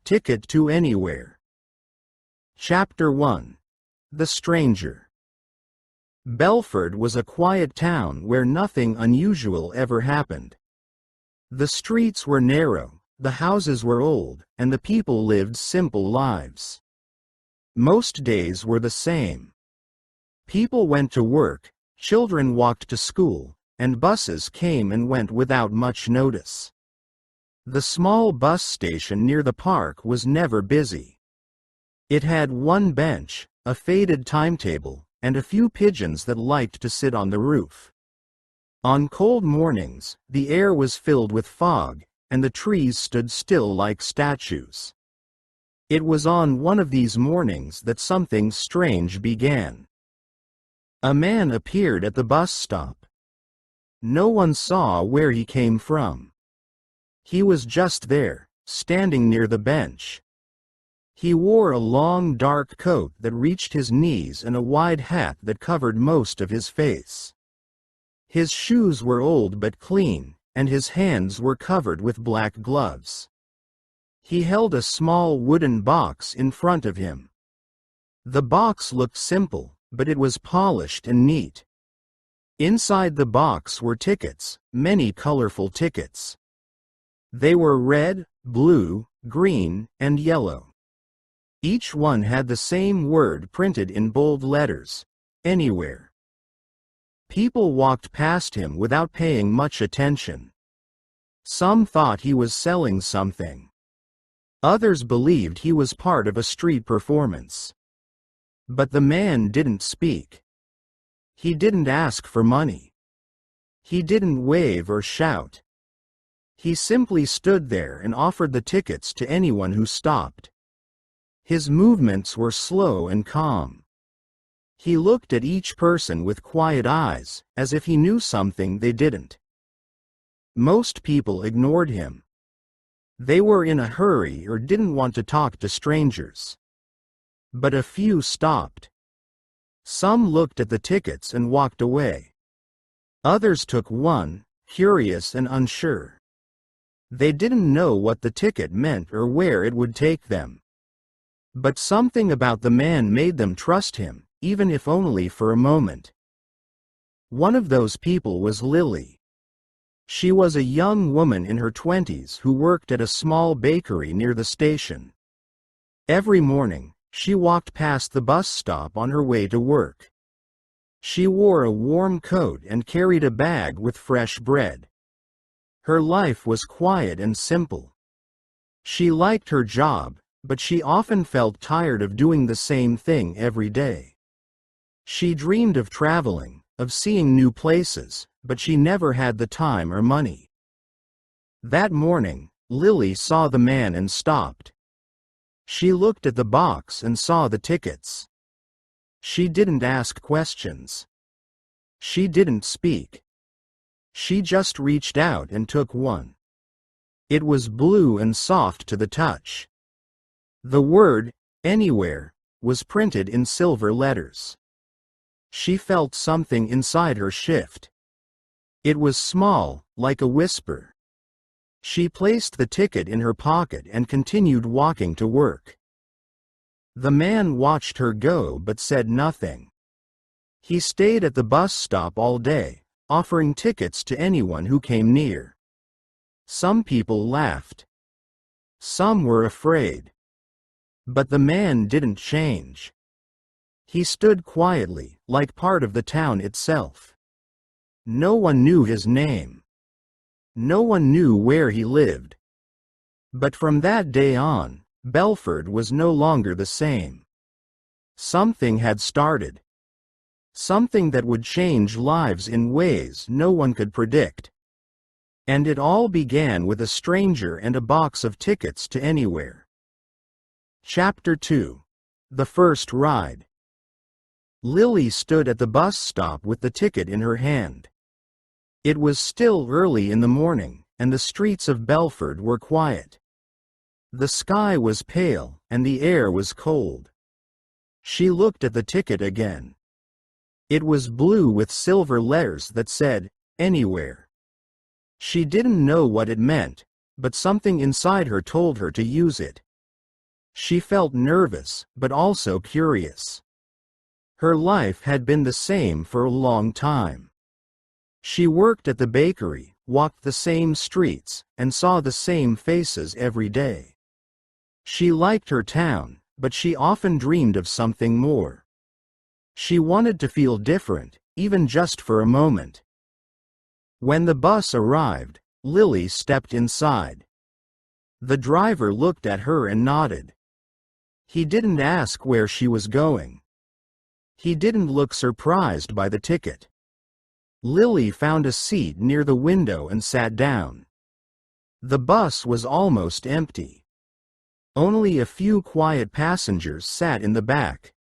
Ticket to Anywhere. Chapter 1. The Stranger. Bellford was a quiet town where nothing unusual ever happened. The streets were narrow, the houses were old, and the people lived simple lives. Most days were the same. People went to work, children walked to school, and buses came and went without much notice. The small bus station near the park was never busy. It had one bench, a faded timetable, and a few pigeons that liked to sit on the roof. On cold mornings, the air was filled with fog, and the trees stood still like statues. It was on one of these mornings that something strange began. A man appeared at the bus stop. No one saw where he came from. He was just there, standing near the bench. He wore a long dark coat that reached his knees and a wide hat that covered most of his face. His shoes were old but clean, and his hands were covered with black gloves. He held a small wooden box in front of him. The box looked simple, but it was polished and neat. Inside the box were tickets, many colorful tickets. They were red, blue, green, and yellow. Each one had the same word printed in bold letters: Anywhere. People walked past him without paying much attention. Some thought he was selling something. Others believed he was part of a street performance. But the man didn't speak. He didn't ask for money. He didn't wave or shout. He simply stood there and offered the tickets to anyone who stopped. His movements were slow and calm. He looked at each person with quiet eyes, as if he knew something they didn't. Most people ignored him. They were in a hurry or didn't want to talk to strangers. But a few stopped. Some looked at the tickets and walked away. Others took one, curious and unsure. They didn't know what the ticket meant or where it would take them. But something about the man made them trust him, even if only for a moment. One of those people was Lily. She was a young woman in her 20s who worked at a small bakery near the station. Every morning, she walked past the bus stop on her way to work. She wore a warm coat and carried a bag with fresh bread. Her life was quiet and simple. She liked her job, but she often felt tired of doing the same thing every day. She dreamed of traveling, of seeing new places, but she never had the time or money. That morning, Lily saw the man and stopped. She looked at the box and saw the tickets. She didn't ask questions. She didn't speak. She just reached out and took one. It was blue and soft to the touch. The word, Anywhere, was printed in silver letters. She felt something inside her shift. It was small, like a whisper. She placed the ticket in her pocket and continued walking to work. The man watched her go but said nothing. He stayed at the bus stop all day, offering tickets to anyone who came near. Some people laughed. Some were afraid. But the man didn't change. He stood quietly, like part of the town itself. No one knew his name. No one knew where he lived. But from that day on, Bellford was no longer the same. Something had started. Something that would change lives in ways no one could predict. And it all began with a stranger and a box of tickets to Anywhere. Chapter 2. The First Ride. Lily stood at the bus stop with the ticket in her hand. It was still early in the morning, and the streets of Bellford were quiet. The sky was pale, and the air was cold. She looked at the ticket again. It was blue with silver letters that said, Anywhere. She didn't know what it meant, but something inside her told her to use it. She felt nervous, but also curious. Her life had been the same for a long time. She worked at the bakery, walked the same streets, and saw the same faces every day. She liked her town, but she often dreamed of something more. She wanted to feel different, even just for a moment. When the bus arrived, Lily stepped inside. The driver looked at her and nodded. He didn't ask where she was going. He didn't look surprised by the ticket. Lily found a seat near the window and sat down. The bus was almost empty. Only a few quiet passengers sat in the back.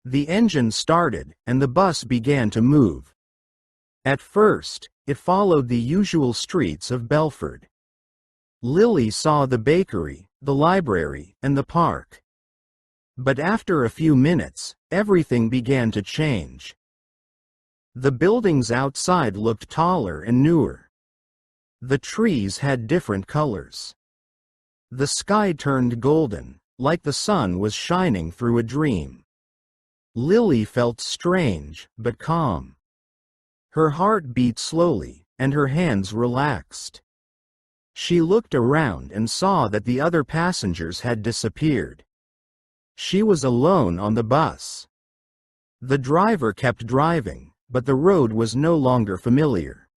The engine started, and the bus began to move. At first, it followed the usual streets of Bellford. Lily saw the bakery, the library, and the park. But after a few minutes, everything began to change. The buildings outside looked taller and newer. The trees had different colors. The sky turned golden, like the sun was shining through a dream. Lily felt strange, but calm. Her heart beat slowly, and her hands relaxed. She looked around and saw that the other passengers had disappeared. She was alone on the bus. The driver kept driving, but the road was no longer familiar.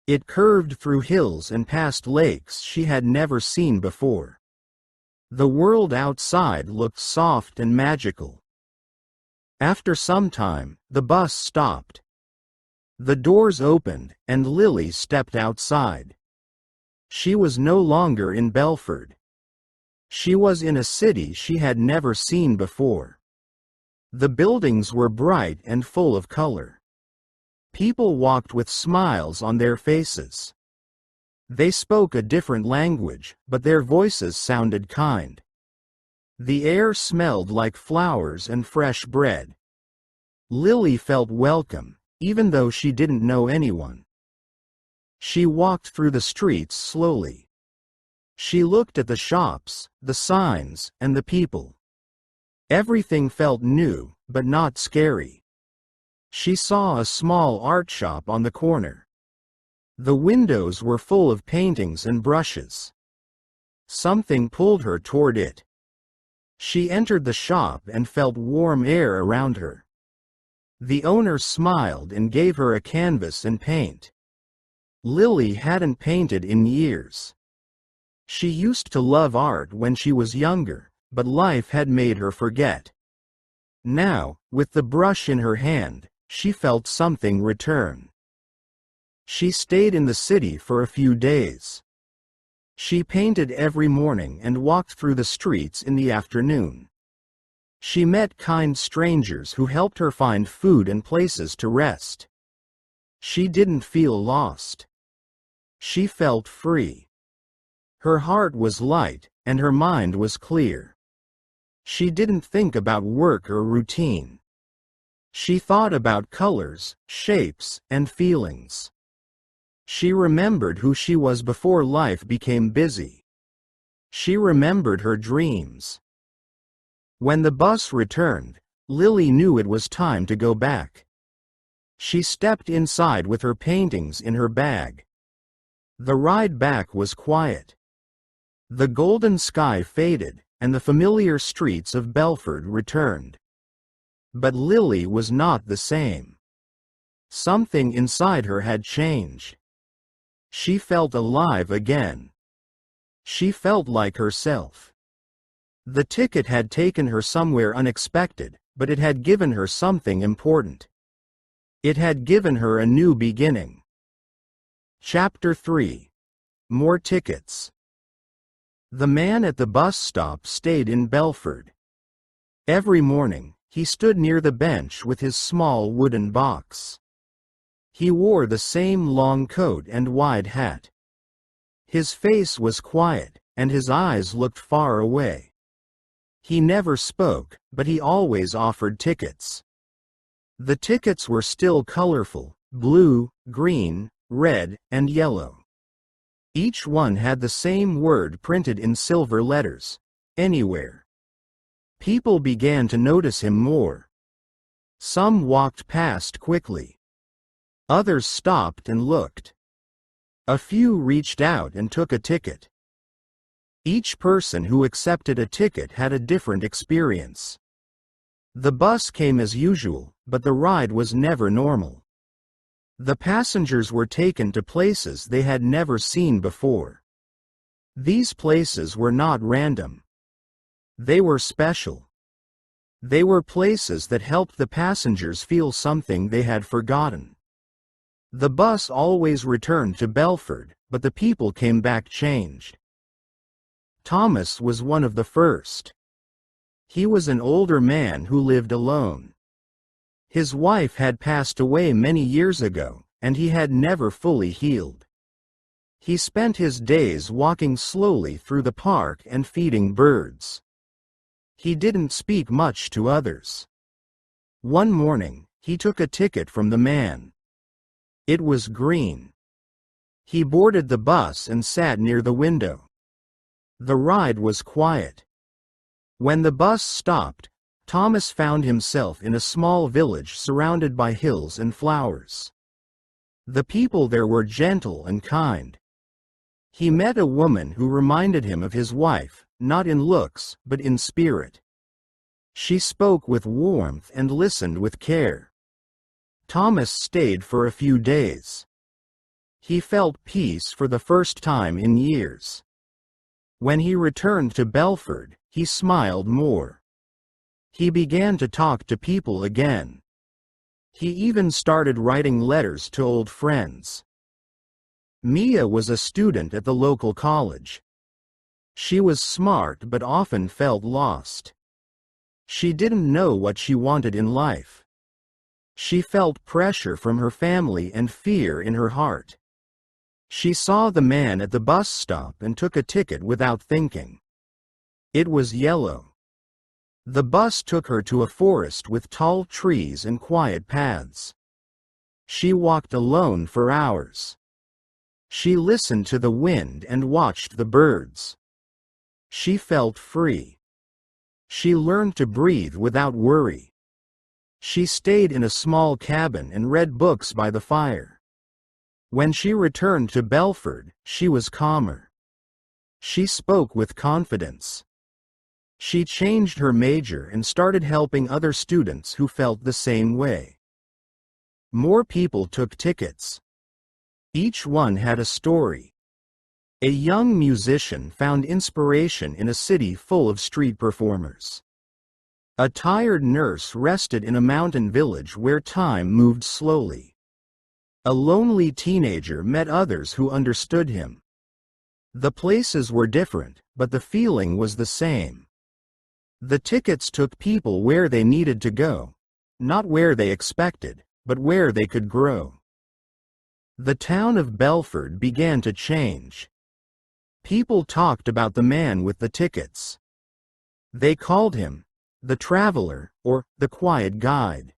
It curved through hills and past lakes she had never seen before. The world outside looked soft and magical. After some time, the bus stopped. The doors opened, and Lily stepped outside. She was no longer in Bellford. She was in a city she had never seen before. The buildings were bright and full of color. People walked with smiles on their faces. They spoke a different language, but their voices sounded kind. The air smelled like flowers and fresh bread. Lily felt welcome, even though she didn't know anyone. She walked through the streets slowly. She looked at the shops, the signs, and the people. Everything felt new, but not scary. She saw a small art shop on the corner. The windows were full of paintings and brushes. Something pulled her toward it. She entered the shop and felt warm air around her. The owner smiled and gave her a canvas and paint. Lily hadn't painted in years. She used to love art when she was younger, but life had made her forget. Now, with the brush in her hand, she felt something return. She stayed in the city for a few days. She painted every morning and walked through the streets in the afternoon. She met kind strangers who helped her find food and places to rest. She didn't feel lost. She felt free. Her heart was light, and her mind was clear. She didn't think about work or routine. She thought about colors, shapes, and feelings. She remembered who she was before life became busy. She remembered her dreams. When the bus returned, Lily knew it was time to go back. She stepped inside with her paintings in her bag. The ride back was quiet. The golden sky faded, and the familiar streets of Bellford returned. But Lily was not the same. Something inside her had changed. She felt alive again. She felt like herself. The ticket had taken her somewhere unexpected, but it had given her something important. It had given her a new beginning. Chapter 3. More tickets. The man at the bus stop stayed in Bellford. Every morning, he stood near the bench with his small wooden box. He wore the same long coat and wide hat. His face was quiet, and his eyes looked far away. He never spoke, but he always offered tickets. The tickets were still colorful: blue, green, red, and yellow. Each one had the same word printed in silver letters: anywhere. People began to notice him more. Some walked past quickly. Others stopped and looked. A few reached out and took a ticket. Each person who accepted a ticket had a different experience. The bus came as usual, but the ride was never normal. The passengers were taken to places they had never seen before. These places were not random. They were special. They were places that helped the passengers feel something they had forgotten. The bus always returned to Bellford, but the people came back changed. Thomas was one of the first. He was an older man who lived alone. His wife had passed away many years ago, and he had never fully healed. He spent his days walking slowly through the park and feeding birds. He didn't speak much to others. One morning, he took a ticket from the man. It was green. He boarded the bus and sat near the window. The ride was quiet. When the bus stopped, Thomas found himself in a small village surrounded by hills and flowers. The people there were gentle and kind. He met a woman who reminded him of his wife, not in looks, but in spirit. She spoke with warmth and listened with care. Thomas stayed for a few days. He felt peace for the first time in years. When he returned to Bellford, he smiled more. He began to talk to people again. He even started writing letters to old friends. Mia was a student at the local college. She was smart but often felt lost. She didn't know what she wanted in life. She felt pressure from her family and fear in her heart. She saw the man at the bus stop and took a ticket without thinking. It was yellow. The bus took her to a forest with tall trees and quiet paths. She walked alone for hours. She listened to the wind and watched the birds. She felt free. She learned to breathe without worry. She stayed in a small cabin and read books by the fire. When she returned to Bellford, she was calmer. She spoke with confidence. She changed her major and started helping other students who felt the same way. More people took tickets. Each one had a story. A young musician found inspiration in a city full of street performers. A tired nurse rested in a mountain village where time moved slowly. A lonely teenager met others who understood him. The places were different, but the feeling was the same. The tickets took people where they needed to go, not where they expected, but where they could grow. The town of Bellford began to change. People talked about the man with the tickets. They called him the traveler or the quiet guide.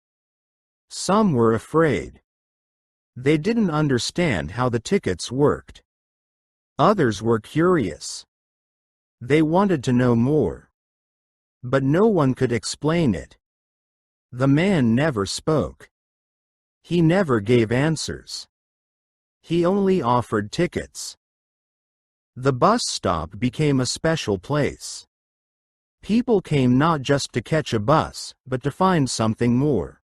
Some were afraid. They didn't understand how the tickets worked. Others were curious. They wanted to know more. But no one could explain it. The man never spoke. He never gave answers. He only offered tickets. The bus stop became a special place. People came not just to catch a bus, but to find something more.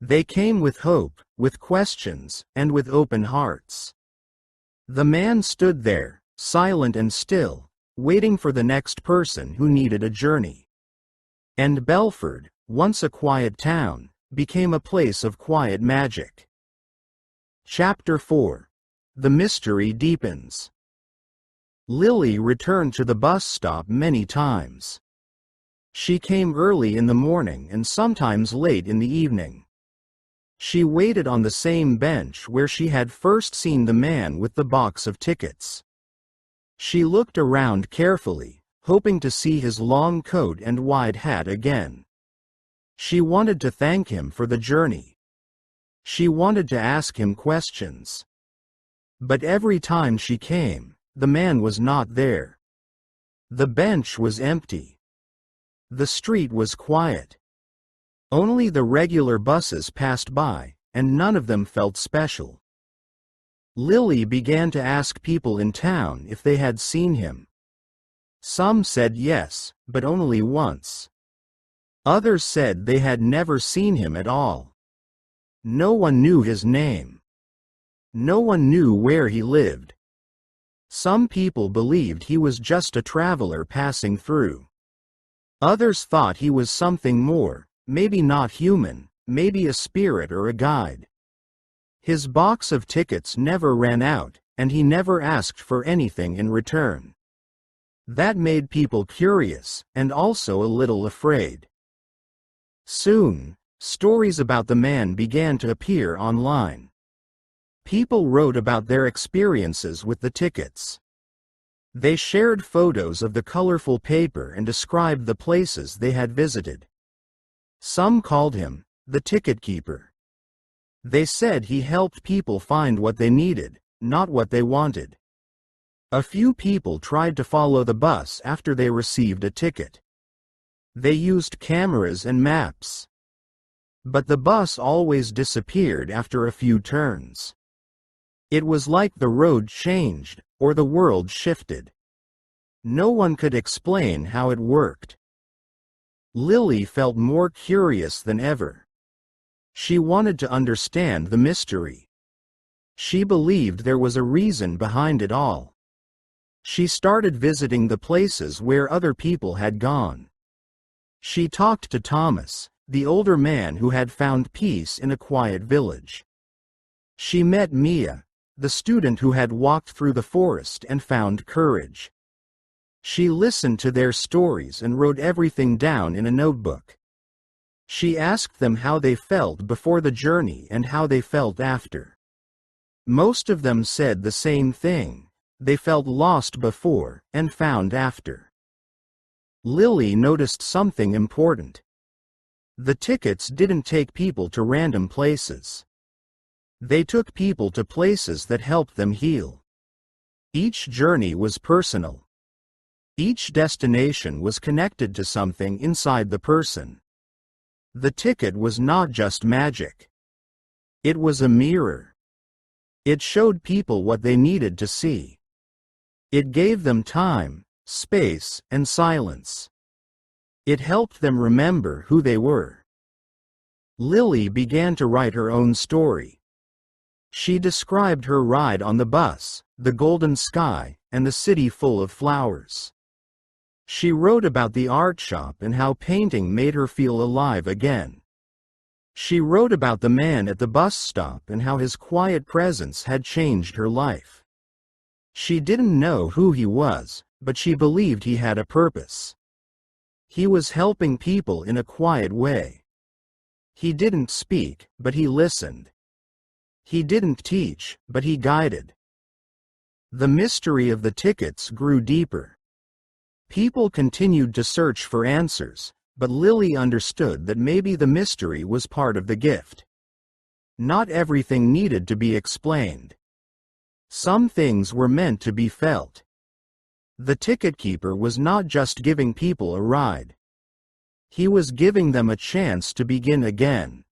They came with hope, with questions, and with open hearts. The man stood there, silent and still, waiting for the next person who needed a journey. And Bellford, once a quiet town, became a place of quiet magic. Chapter 4. The mystery deepens. Lily returned to the bus stop many times. She came early in the morning and sometimes late in the evening. She waited on the same bench where she had first seen the man with the box of tickets. She looked around carefully, hoping to see his long coat and wide hat again. She wanted to thank him for the journey. She wanted to ask him questions. But every time she came, the man was not there. The bench was empty. The street was quiet. Only the regular buses passed by, and none of them felt special. Lily began to ask people in town if they had seen him. Some said yes, but only once. Others said they had never seen him at all. No one knew his name. No one knew where he lived. Some people believed he was just a traveler passing through. Others thought he was something more, maybe not human, maybe a spirit or a guide. His box of tickets never ran out, and he never asked for anything in return. That made people curious, and also a little afraid. Soon, stories about the man began to appear online. People wrote about their experiences with the tickets. They shared photos of the colorful paper and described the places they had visited. Some called him the ticket keeper. They said he helped people find what they needed, not what they wanted. A few people tried to follow the bus after they received a ticket. They used cameras and maps. But the bus always disappeared after a few turns. It was like the road changed, or the world shifted. No one could explain how it worked. Lily felt more curious than ever. She wanted to understand the mystery. She believed there was a reason behind it all. She started visiting the places where other people had gone. She talked to Thomas, the older man who had found peace in a quiet village. She met Mia, the student who had walked through the forest and found courage. She listened to their stories and wrote everything down in a notebook. She asked them how they felt before the journey and how they felt after. Most of them said the same thing: they felt lost before and found after. Lily noticed something important. The tickets didn't take people to random places. They took people to places that helped them heal. Each journey was personal. Each destination was connected to something inside the person. The ticket was not just magic. It was a mirror. It showed people what they needed to see. It gave them time, space, and silence. It helped them remember who they were. Lily began to write her own story. She described her ride on the bus, the golden sky, and the city full of flowers. She wrote about the art shop and how painting made her feel alive again. She wrote about the man at the bus stop and how his quiet presence had changed her life. She didn't know who he was, but she believed he had a purpose. He was helping people in a quiet way. He didn't speak, but he listened. He didn't teach, but he guided. The mystery of the tickets grew deeper. People continued to search for answers, but Lily understood that maybe the mystery was part of the gift. Not everything needed to be explained. Some things were meant to be felt. The ticket keeper was not just giving people a ride. He was giving them a chance to begin again.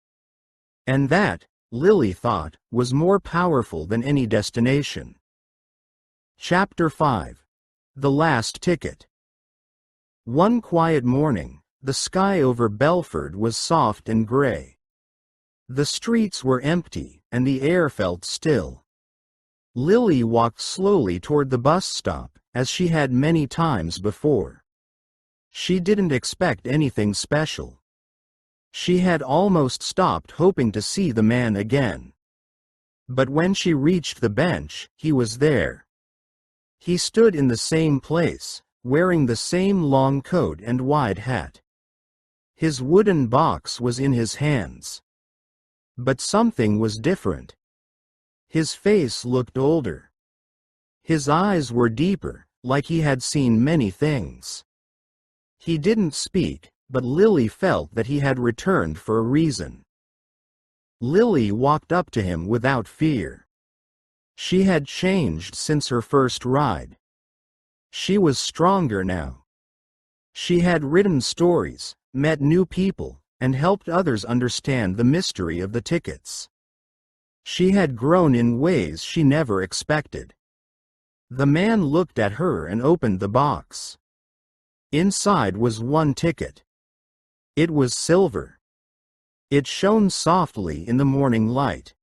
And that, Lily thought, was more powerful than any destination. Chapter 5. The Last Ticket. One quiet morning, the sky over Bellford was soft and gray. The streets were empty, and the air felt still. Lily walked slowly toward the bus stop, as she had many times before. She didn't expect anything special. She had almost stopped hoping to see the man again. But when she reached the bench, he was there. He stood in the same place, wearing the same long coat and wide hat. His wooden box was in his hands. But something was different. His face looked older. His eyes were deeper, like he had seen many things. He didn't speak, but Lily felt that he had returned for a reason. Lily walked up to him without fear. She had changed since her first ride. She was stronger now. She had written stories, met new people, and helped others understand the mystery of the tickets. She had grown in ways she never expected. The man looked at her and opened the box. Inside was one ticket. It was silver. It shone softly in the morning light.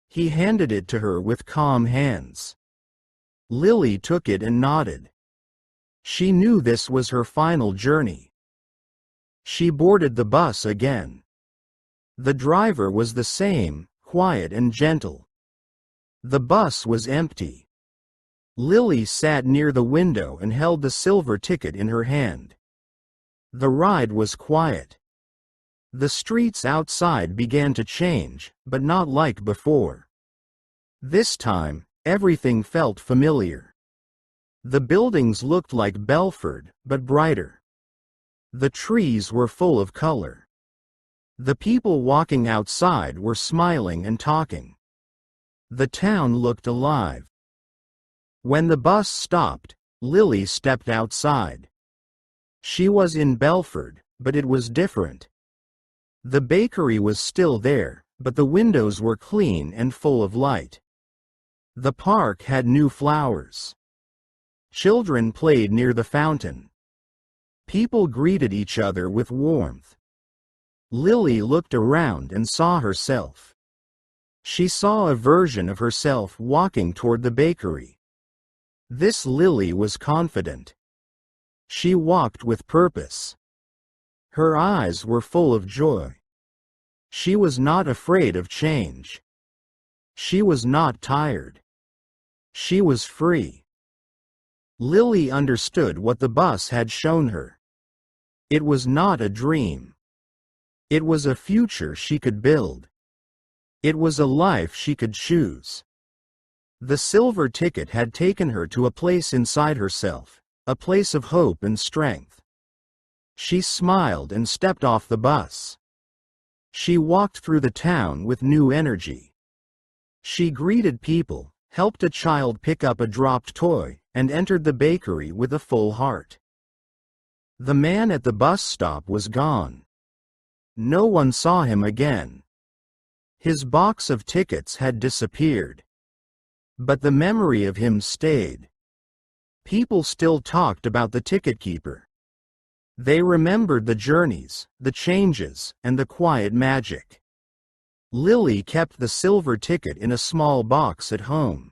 He handed it to her with calm hands. Lily took it and nodded. She knew this was her final journey. She boarded the bus again. The driver was the same, quiet and gentle. The bus was empty. Lily sat near the window and held the silver ticket in her hand. The ride was quiet. The streets outside began to change, but not like before. This time, everything felt familiar. The buildings looked like Bellford, but brighter. The trees were full of color. The people walking outside were smiling and talking. The town looked alive. When the bus stopped, Lily stepped outside. She was in Bellford, but it was different. The bakery was still there, but the windows were clean and full of light. The park had new flowers. Children played near the fountain. People greeted each other with warmth. Lily looked around and saw herself. She saw a version of herself walking toward the bakery. This Lily was confident. She walked with purpose. Her eyes were full of joy. She was not afraid of change. She was not tired. She was free. Lily understood what the bus had shown her. It was not a dream. It was a future she could build. It was a life she could choose. The silver ticket had taken her to a place inside herself, a place of hope and strength. She smiled and stepped off the bus. She walked through the town with new energy. She greeted people, helped a child pick up a dropped toy, and entered the bakery with a full heart. The man at the bus stop was gone. No one saw him again. His box of tickets had disappeared. But the memory of him stayed. People still talked about the ticket keeper. They remembered the journeys, the changes, and the quiet magic. Lily kept the silver ticket in a small box at home.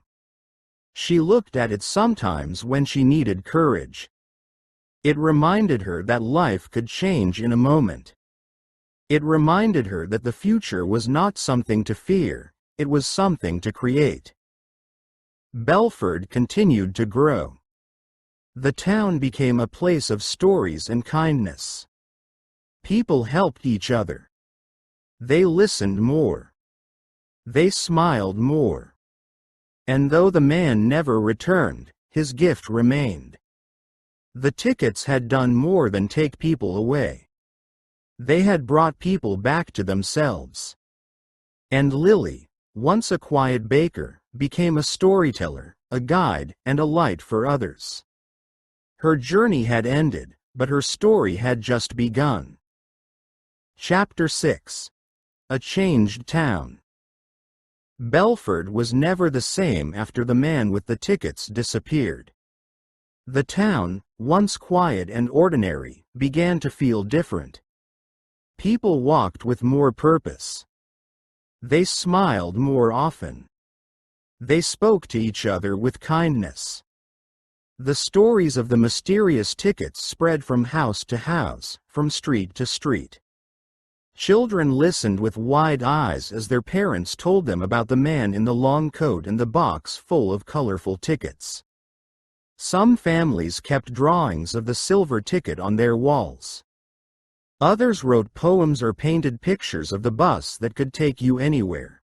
She looked at it sometimes when she needed courage. It reminded her that life could change in a moment. It reminded her that the future was not something to fear, it was something to create. Bellford continued to grow. The town became a place of stories and kindness. People helped each other. They listened more. They smiled more. And though the man never returned, his gift remained. The tickets had done more than take people away. They had brought people back to themselves. And Lily, once a quiet baker, became a storyteller, a guide, and a light for others. Her journey had ended, but her story had just begun. Chapter 6. A Changed Town. Bellford was never the same after the man with the tickets disappeared. The town, once quiet and ordinary, began to feel different. People walked with more purpose. They smiled more often. They spoke to each other with kindness. The stories of the mysterious tickets spread from house to house, from street to street. Children listened with wide eyes as their parents told them about the man in the long coat and the box full of colorful tickets. Some families kept drawings of the silver ticket on their walls. Others wrote poems or painted pictures of the bus that could take you anywhere.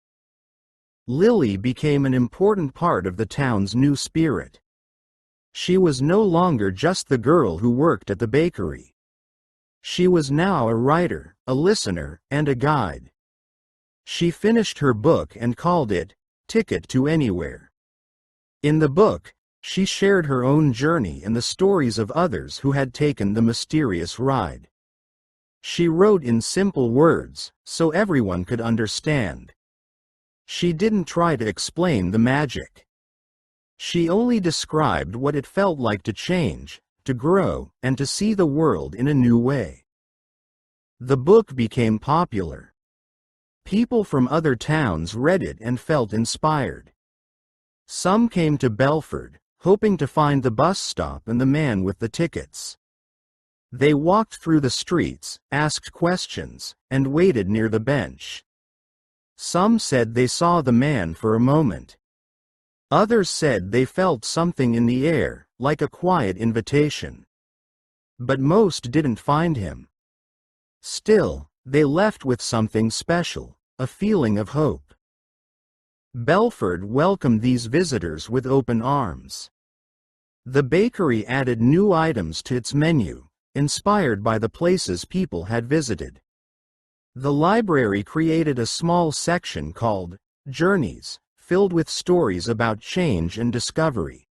Lily became an important part of the town's new spirit. She was no longer just the girl who worked at the bakery. She was now a writer, a listener, and a guide. She finished her book and called it, Ticket to Anywhere. In the book, She shared her own journey and the stories of others who had taken the mysterious ride. She wrote in simple words, so everyone could understand. She didn't try to explain the magic. She only described what it felt like to change, to grow, and to see the world in a new way. The book became popular. People from other towns read it and felt inspired. Some came to Bellford, hoping to find the bus stop and the man with the tickets. They walked through the streets, asked questions, and waited near the bench. Some said they saw the man for a moment. Others said they felt something in the air, like a quiet invitation. But most didn't find him. Still, they left with something special, a feeling of hope. Bellford welcomed these visitors with open arms. The bakery added new items to its menu, inspired by the places people had visited. The library created a small section called Journeys, filled with stories about change and discovery.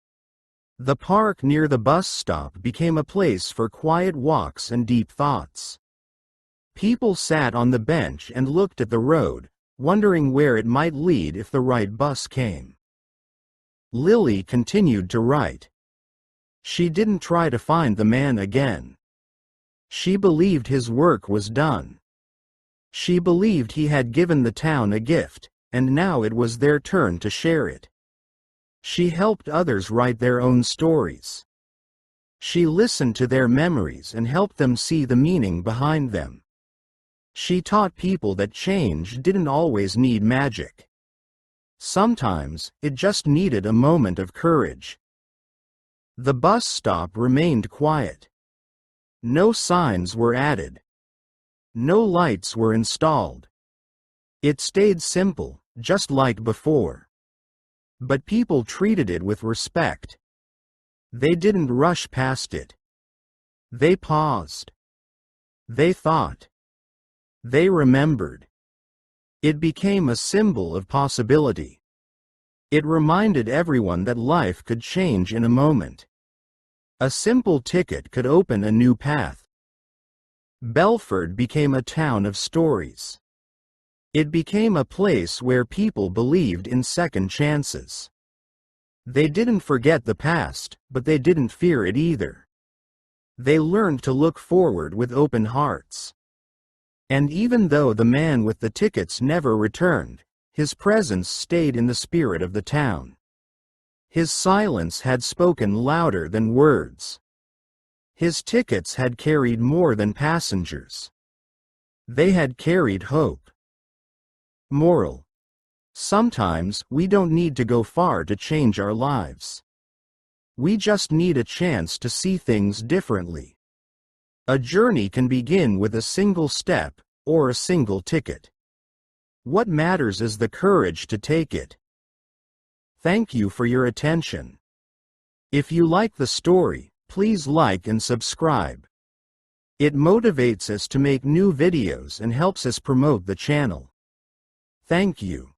The park near the bus stop became a place for quiet walks and deep thoughts. People sat on the bench and looked at the road, wondering where it might lead if the right bus came. Lily continued to write. She didn't try to find the man again. She believed his work was done. She believed he had given the town a gift, and now it was their turn to share it. She helped others write their own stories. She listened to their memories and helped them see the meaning behind them. She taught people that change didn't always need magic. Sometimes, it just needed a moment of courage. The bus stop remained quiet. No signs were added. No lights were installed. It stayed simple, just like before. But people treated it with respect. They didn't rush past it. They paused. They thought. They remembered. It became a symbol of possibility. It reminded everyone that life could change in a moment. A simple ticket could open a new path. Bellford became a town of stories. It became a place where people believed in second chances. They didn't forget the past, but they didn't fear it either. They learned to look forward with open hearts. And even though the man with the tickets never returned, his presence stayed in the spirit of the town. His silence had spoken louder than words. His tickets had carried more than passengers. They had carried hope. Moral: sometimes we don't need to go far to change our lives. We just need a chance to see things differently. A journey can begin with a single step, or a single ticket. What matters is the courage to take it. Thank you for your attention. If you like the story, please like and subscribe. It motivates us to make new videos and helps us promote the channel. Thank you.